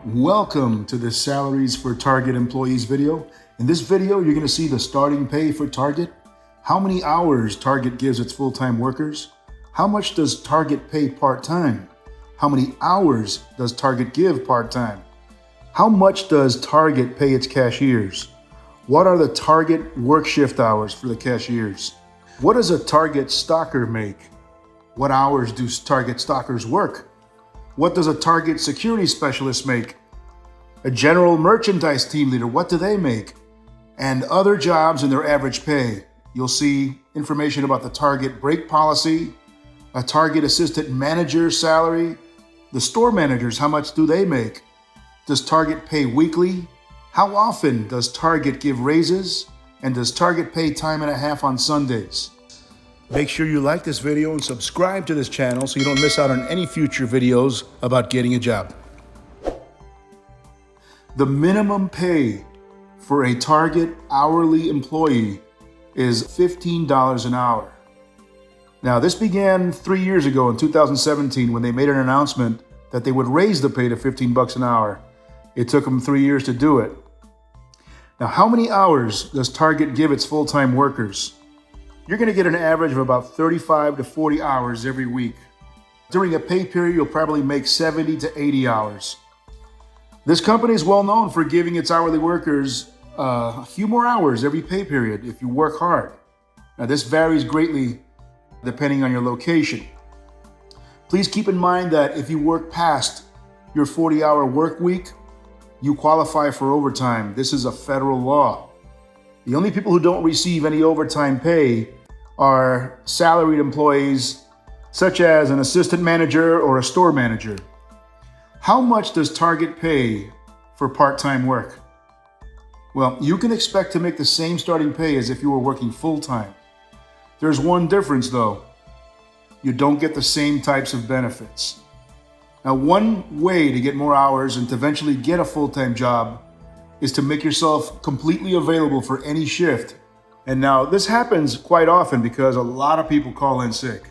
Welcome to the Salaries for Target Employees video. In this video, you're going to see the starting pay for Target, how many hours Target gives its full-time workers, how much does Target pay part-time, how many hours does Target give part-time, how much does Target pay its cashiers, what are the Target work shift hours for the cashiers, what does a Target stocker make, what hours do Target stockers work, what does a Target security specialist make? A general merchandise team leader, what do they make? And other jobs and their average pay. You'll see information about the Target break policy, a Target assistant manager salary, the store managers, how much do they make? Does Target pay weekly? How often does Target give raises? And does Target pay time and a half on Sundays? Make sure you like this video and subscribe to this channel so you don't miss out on any future videos about getting a job. The minimum pay for a Target hourly employee is $15 an hour. Now, this began 3 years ago in 2017 when they made an announcement that they would raise the pay to $15 an hour. It took them 3 years to do it. Now, how many hours does Target give its full-time workers? You're going to get an average of about 35 to 40 hours every week. During a pay period, you'll probably make 70 to 80 hours. This company is well known for giving its hourly workers a few more hours every pay period if you work hard. Now, this varies greatly depending on your location. Please keep in mind that if you work past your 40-hour work week, you qualify for overtime. This is a federal law. The only people who don't receive any overtime pay are salaried employees, such as an assistant manager or a store manager. How much does Target pay for part-time work? Well, you can expect to make the same starting pay as if you were working full-time. There's one difference though. You don't get the same types of benefits. Now, one way to get more hours and to eventually get a full-time job is to make yourself completely available for any shift. And now this happens quite often because a lot of people call in sick.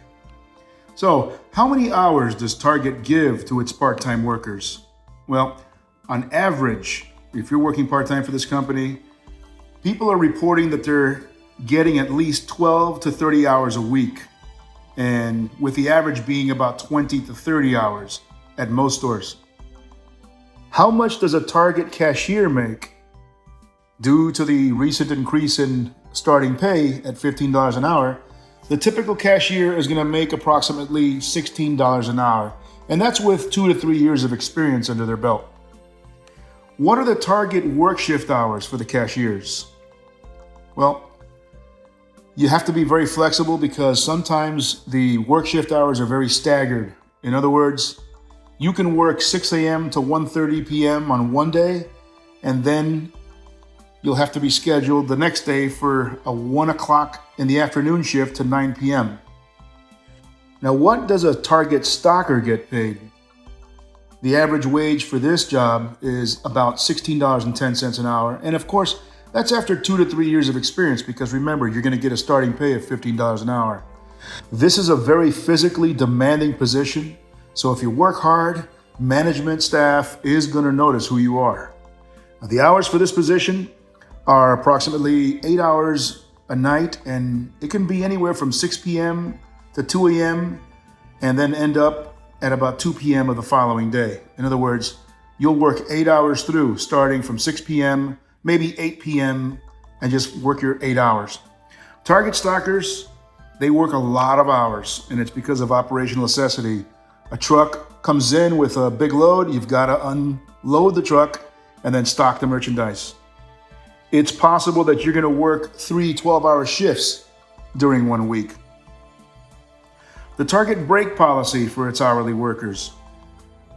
So how many hours does Target give to its part-time workers? Well, on average, if you're working part-time for this company, people are reporting that they're getting at least 12 to 30 hours a week. And with the average being about 20 to 30 hours at most stores. How much does a Target cashier make? Due to the recent increase in starting pay at $15 an hour, the typical cashier is going to make approximately $16 an hour, and that's with 2 to 3 years of experience under their belt. What are the Target work shift hours for the cashiers? Well, you have to be very flexible because sometimes the work shift hours are very staggered. In other words, you can work 6 a.m. to 1:30 p.m. on one day, and then you'll have to be scheduled the next day for a 1 o'clock in the afternoon shift to 9 p.m. Now, what does a Target stocker get paid? The average wage for this job is about $16.10 an hour. And of course, that's after 2 to 3 years of experience because remember, you're going to get a starting pay of $15 an hour. This is a very physically demanding position. So if you work hard, management staff is going to notice who you are. Now, the hours for this position are approximately 8 hours a night, and it can be anywhere from 6 p.m. to 2 a.m. and then end up at about 2 p.m. of the following day. In other words, you'll work 8 hours through, starting from 6 p.m., maybe 8 p.m., and just work your 8 hours. Target stockers, they work a lot of hours, and it's because of operational necessity. A truck comes in with a big load, you've got to unload the truck and then stock the merchandise. It's possible that you're going to work 3 12-hour shifts during 1 week. The Target break policy for its hourly workers.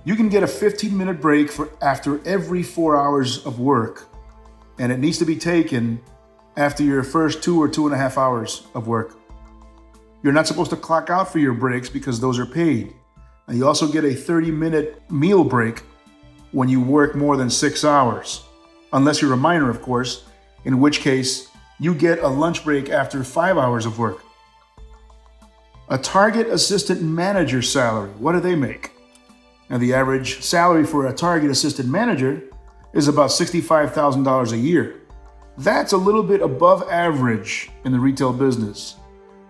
You can get a 15-minute break after every 4 hours of work, and it needs to be taken after your first 2 or 2.5 hours of work. You're not supposed to clock out for your breaks because those are paid. And you also get a 30-minute meal break when you work more than 6 hours, unless you're a minor, of course, in which case you get a lunch break after 5 hours of work. A Target assistant manager salary, what do they make? And the average salary for a Target assistant manager is about $65,000 a year. That's a little bit above average in the retail business.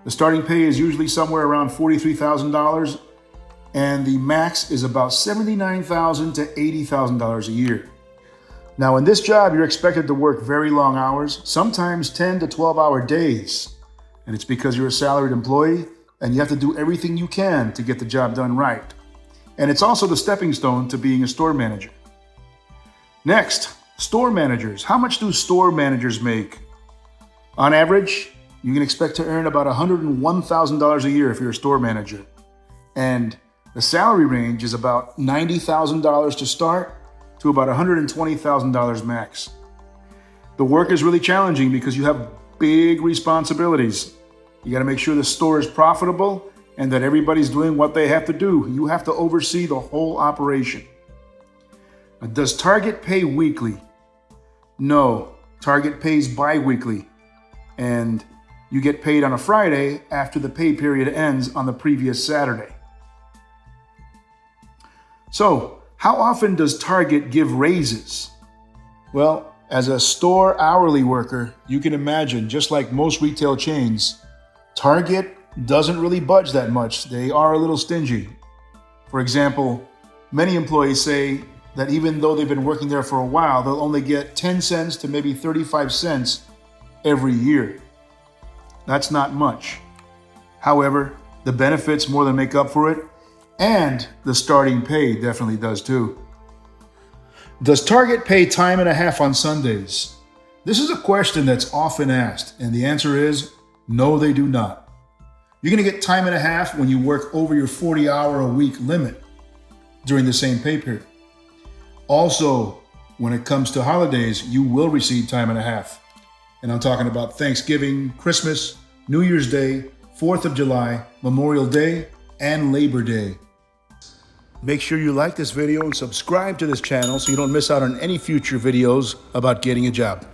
The starting pay is usually somewhere around $43,000, and the max is about $79,000 to $80,000 a year. Now, in this job, you're expected to work very long hours, sometimes 10 to 12-hour days. And it's because you're a salaried employee and you have to do everything you can to get the job done right. And it's also the stepping stone to being a store manager. Next, store managers. How much do store managers make? On average, you can expect to earn about $101,000 a year if you're a store manager. And the salary range is about $90,000 to start to about $120,000 max. The work is really challenging because you have big responsibilities. You got to make sure the store is profitable and that everybody's doing what they have to do. You have to oversee the whole operation. Now, does Target pay weekly? No, Target pays bi-weekly, and you get paid on a Friday after the pay period ends on the previous Saturday. So, how often does Target give raises? Well, as a store hourly worker, you can imagine, just like most retail chains, Target doesn't really budge that much. They are a little stingy. For example, many employees say that even though they've been working there for a while, they'll only get 10 cents to maybe 35 cents every year. That's not much. However, the benefits more than make up for it, and the starting pay definitely does too. Does Target pay time and a half on Sundays? This is a question that's often asked, and the answer is no, they do not. You're going to get time and a half when you work over your 40-hour-a-week limit during the same pay period. Also, when it comes to holidays, you will receive time and a half. And I'm talking about Thanksgiving, Christmas, New Year's Day, 4th of July, Memorial Day, and Labor Day. Make sure you like this video and subscribe to this channel so you don't miss out on any future videos about getting a job.